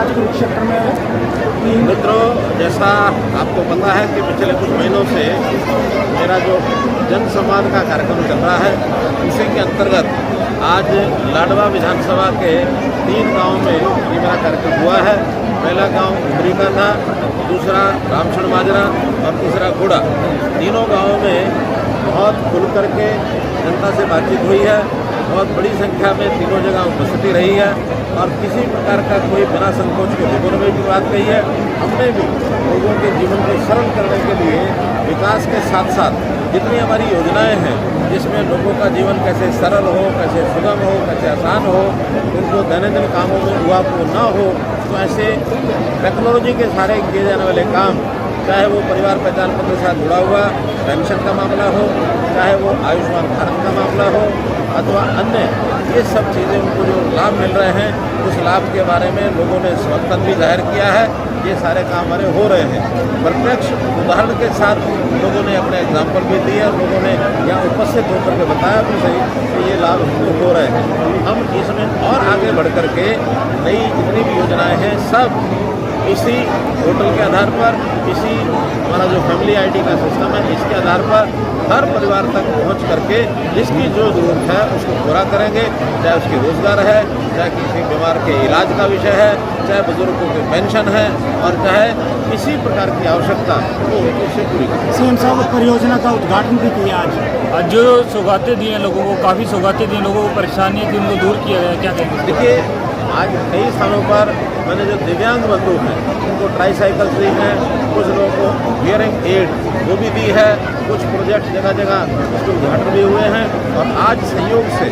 आज कुरुक्षेत्र में। मित्रों, जैसा आपको पता है कि पिछले कुछ महीनों से मेरा जो जन संवाद का कार्यक्रम चल रहा है, उसी के अंतर्गत आज लाडवा विधानसभा के 3 गाँव में ये मेरा कार्यक्रम हुआ है। पहला गांव उमरी का था, दूसरा रामछड़ माजरा और तीसरा गुड़ा। तीनों गाँवों में बहुत खुल करके जनता से बातचीत हुई है। बहुत बड़ी संख्या में तीनों जगह उपस्थिति रही है और किसी प्रकार का कोई बिना संकोच के लोगों ने भी बात कही है। हमने भी लोगों के जीवन को सरल करने के लिए विकास के साथ साथ जितनी हमारी योजनाएं हैं, जिसमें लोगों का जीवन कैसे सरल हो, कैसे सुगम हो, कैसे आसान हो, उनको दैनंदिन कामों में उहापोह न हो, तो ऐसे टेक्नोलॉजी के सहारे किए जाने वाले काम, चाहे वो परिवार पहचान पत्र के साथ जुड़ा हुआ पेंशन का मामला हो, चाहे वो आयुष्मान भारत का मामला हो अथवा अन्य, ये सब चीज़ें उनको जो लाभ मिल रहे हैं, उस लाभ के बारे में लोगों ने समर्थन भी जाहिर किया है। ये सारे काम हमारे हो रहे हैं। प्रत्यक्ष उदाहरण के साथ लोगों ने अपने एग्जाम्पल भी दिए और लोगों ने यहाँ उपस्थित होकर के बताया भी सही कि ये लाभ हमको हो रहे हैं। हम इसमें और आगे बढ़ कर के नई जितनी भी योजनाएं हैं, सब इसी पोर्टल के आधार पर, इसी हमारा जो फैमिली आईडी का सिस्टम है, इसके आधार पर हर परिवार तक पहुंच करके जिसकी जो ज़रूरत है उसको पूरा करेंगे। चाहे उसकी रोज़गार है, चाहे किसी बीमार के इलाज का विषय है, चाहे बुजुर्गों की पेंशन है और चाहे किसी प्रकार की आवश्यकता वो उससे पूरी करें। सीएम साहब परियोजना का उद्घाटन भी किया आज। जो सौगातें दी हैं लोगों को, काफ़ी सौगातें दी, लोगों को परेशानी थी, उनको दूर किया गया, क्या कहेंगे? देखिए, आज कई स्थानों पर मैंने जो दिव्यांग बंधु हैं उनको ट्राईसाइकिल दी हैं, कुछ लोगों को हियरिंग एड वो भी दी है, कुछ प्रोजेक्ट जगह जगह उसके उद्घाटन भी हुए हैं। और आज संयोग से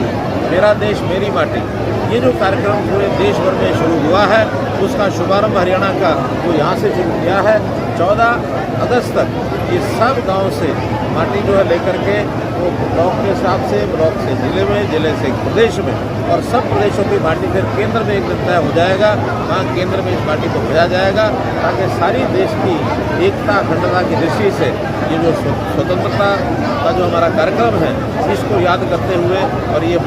मेरा देश मेरी माटी, ये जो कार्यक्रम पूरे देश भर में शुरू हुआ है, उसका शुभारंभ हरियाणा का वो यहाँ से शुरू किया है। 14 अगस्त तक ये सब गांव से माटी जो है लेकर के वो ब्लॉक के हिसाब से, ब्लॉक से जिले में, जिले से प्रदेश में, और सब प्रदेशों की माटी फिर केंद्र में एक दिन तय हो जाएगा। वहाँ केंद्र में इस माटी को भेजा जाएगा ताकि सारी देश की एकता अखंडता की दृष्टि से ये जो स्वतंत्रता का जो हमारा कार्यक्रम है, इसको याद करते हुए, और ये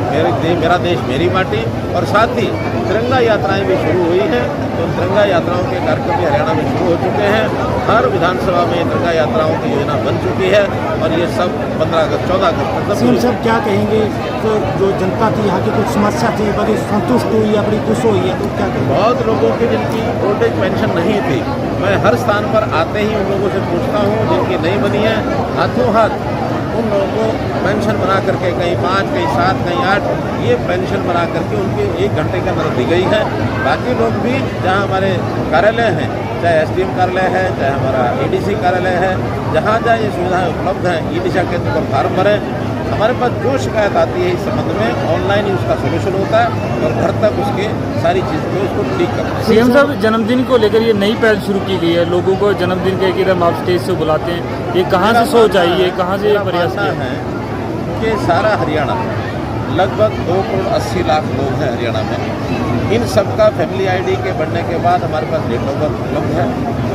मेरा देश मेरी माटी, और साथ ही तिरंगा यात्राएं भी शुरू हुई हैं। तो तिरंगा यात्राओं के कार्यक्रम भी हरियाणा में शुरू हो चुके हैं। हर विधानसभा में तिरंगा यात्राओं की योजना बन चुकी है और ये सब 15 अगस्त 14 अगस्त तक। सीएम साहब क्या कहेंगे, तो जो जनता थी यहाँ की कुछ समस्या थी, बड़ी संतुष्ट हुई या बड़ी खुश हुई है, तो क्या कहेंगे? बहुत लोगों की जिनकी ओल्ड एज पेंशन नहीं थी, मैं हर स्थान पर आते ही उन लोगों से पूछता हूँ जिनकी नहीं बनी है, हाथों हाथ उन लोगों को पेंशन बना करके, कहीं 5, कहीं 7, कहीं 8, ये पेंशन बना करके उनके 1 घंटे के अंदर दी गई है। बाकी लोग भी जहाँ हमारे कार्यालय हैं, चाहे एसडीएम कार्यालय है, चाहे हमारा एडीसी कार्यालय है, जहाँ जहाँ ये सुविधाएं उपलब्ध हैं, ई दिशा केंद्र पर फार्म भरें। हमारे पास जो शिकायत आती है इस संबंध में ऑनलाइन ही उसका सोल्यूशन होता है और घर तक उसके सारी चीज़ों को उसको ठीक करते हैं। सीएम साहब, जन्मदिन को लेकर ये नई पहल शुरू की गई है, लोगों को जन्मदिन के एकदम आप स्टेज से बुलाते हैं, ये कहाँ से सोच आई है, कहाँ से ये प्रयास किया है? कि सारा हरियाणा, लगभग 2 करोड़ 80 लाख लोग हैं हरियाणा में। इन सबका फैमिली आईडी के बनने के बाद हमारे पास डेट ऑफ बर्थ उपलब्ध है।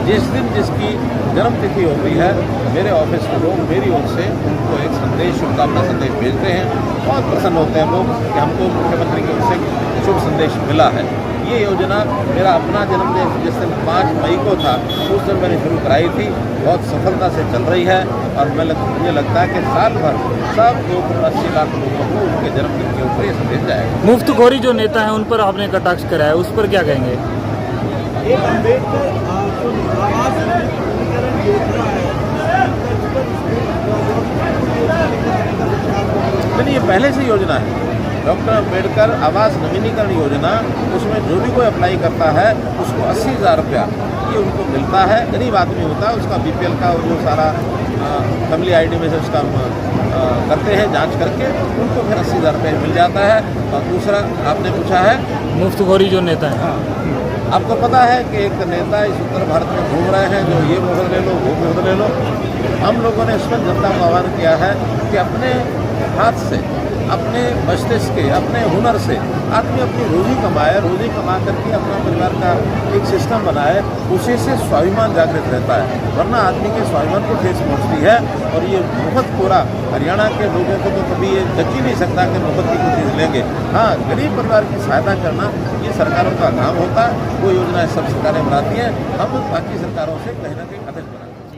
जिस दिन जिसकी जन्म तिथि होती है, मेरे ऑफिस के लोग मेरी ओर से उनको एक संदेश, शुभकामना संदेश भेजते हैं। बहुत प्रसन्न होते हैं लोग कि हमको मुख्यमंत्री की ओर से शुभ संदेश मिला है। ये योजना मेरा अपना जन्मदिन जिस दिन 5 मई को था, उस दिन मैंने शुरू कराई थी, बहुत सफलता से चल रही है। और मुझे लगता है कि साल भर सब 2 करोड़ 80 लाख लोगों को उनके जन्मदिन के ऊपर ये संदेश जाएगा। मुफ्तखोरी जो नेता है उन पर आपने कटाक्ष कराया, उस पर क्या कहेंगे? एक अम्बेडकर आवास नवीनीकरण योजना है, ये पहले से योजना है। डॉक्टर अम्बेडकर आवास नवीनीकरण योजना, उसमें जो भी कोई अप्लाई करता है उसको 80,000 रुपया ये उनको मिलता है। गरीब आदमी होता है, उसका बीपीएल का जो सारा फैमिली आईडी में से उसका करते हैं जांच करके, उनको फिर 80,000 रुपये मिल जाता है। और दूसरा आपने पूछा है मुफ्तखोरी जो नेता है, आपको पता है कि एक नेता इस उत्तर भारत में घूम रहे हैं जो ये मुहर ले लो, वो मुहर ले लो। हम लोगों ने इस पर जनता को आह्वान किया है कि अपने हाथ से अपने मस्तिष्क के, अपने हुनर से आदमी अपनी रोजी कमाए, रोजी कमा करके अपना परिवार का एक सिस्टम बनाए, उसी से स्वाभिमान जागृत रहता है। वरना आदमी के स्वाभिमान को ठेस पहुँचती है। और ये बहुत पूरा हरियाणा के लोगों को तो कभी ये जच ही नहीं सकता कि मुफ्त की कोई चीज़ लेंगे। हाँ, गरीब परिवार की सहायता करना ये सरकारों का काम होता है। वो योजनाएं सब सरकारें बनाती हैं, हम बाकी सरकारों से कहीं ना कहीं अतिरिक्त बनाते हैं।